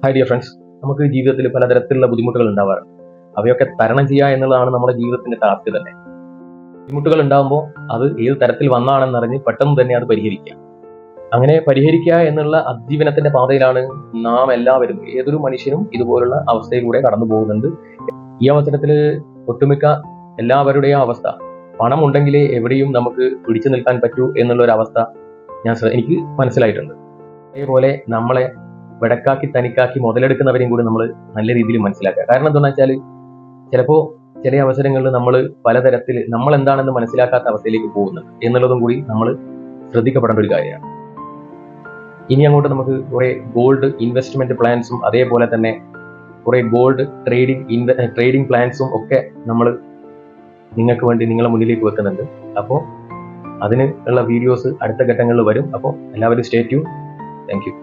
Hi dear friends, നമുക്ക് ജീവിതത്തിൽ പലതരത്തിലുള്ള ബുദ്ധിമുട്ടുകൾ ഉണ്ടാവാറുണ്ട്. അവയൊക്കെ തരണം ചെയ്യുക എന്നുള്ളതാണ് നമ്മുടെ ജീവിതത്തിന്റെ ടാസ്ക് തന്നെ. ബുദ്ധിമുട്ടുകൾ ഉണ്ടാകുമ്പോൾ അത് ഏത് തരത്തിൽ വന്നാണെന്നറിഞ്ഞ് പെട്ടെന്ന് തന്നെ അത് പരിഹരിക്കുക. അങ്ങനെ പരിഹരിക്കുക എന്നുള്ള അതിജീവനത്തിന്റെ പാതയിലാണ് നാം എല്ലാവരും. ഏതൊരു മനുഷ്യനും ഇതുപോലുള്ള അവസ്ഥയിലൂടെ കടന്നു പോകുന്നുണ്ട്. ഈ അവസരത്തിൽ ഒട്ടുമിക്ക എല്ലാവരുടെയും അവസ്ഥ, പണം ഉണ്ടെങ്കിലേ എവിടെയും നമുക്ക് പിടിച്ചു നിൽക്കാൻ പറ്റൂ എന്നുള്ള ഒരു അവസ്ഥ എനിക്ക് മനസ്സിലായിട്ടുണ്ട്. അതേപോലെ നമ്മളെ വെടക്കാക്കി തനിക്കാക്കി മുതലെടുക്കുന്നവരെയും കൂടി നമ്മൾ നല്ല രീതിയിൽ മനസ്സിലാക്കുക. കാരണം എന്താണെന്ന് വെച്ചാൽ ചിലപ്പോൾ ചില അവസരങ്ങളിൽ നമ്മൾ പലതരത്തിൽ നമ്മൾ എന്താണെന്ന് മനസ്സിലാക്കാത്ത അവസ്ഥയിലേക്ക് പോകുന്നുണ്ട് എന്നുള്ളതും കൂടി നമ്മൾ ശ്രദ്ധിക്കപ്പെടേണ്ട ഒരു കാര്യമാണ്. ഇനി അങ്ങോട്ട് നമുക്ക് കുറെ ഗോൾഡ് ഇൻവെസ്റ്റ്മെന്റ് പ്ലാൻസും അതേപോലെ തന്നെ കുറെ ഗോൾഡ് ട്രേഡിംഗ് പ്ലാൻസും ഒക്കെ നമ്മൾ നിങ്ങൾക്ക് വേണ്ടി നിങ്ങളെ മുന്നിലേക്ക് വെക്കുന്നുണ്ട്. അപ്പോൾ അതിന് ഉള്ള വീഡിയോസ് അടുത്ത ഘട്ടങ്ങളിൽ വരും. അപ്പോൾ എല്ലാവരും സ്റ്റേ ട്യൂൺ. Thank you.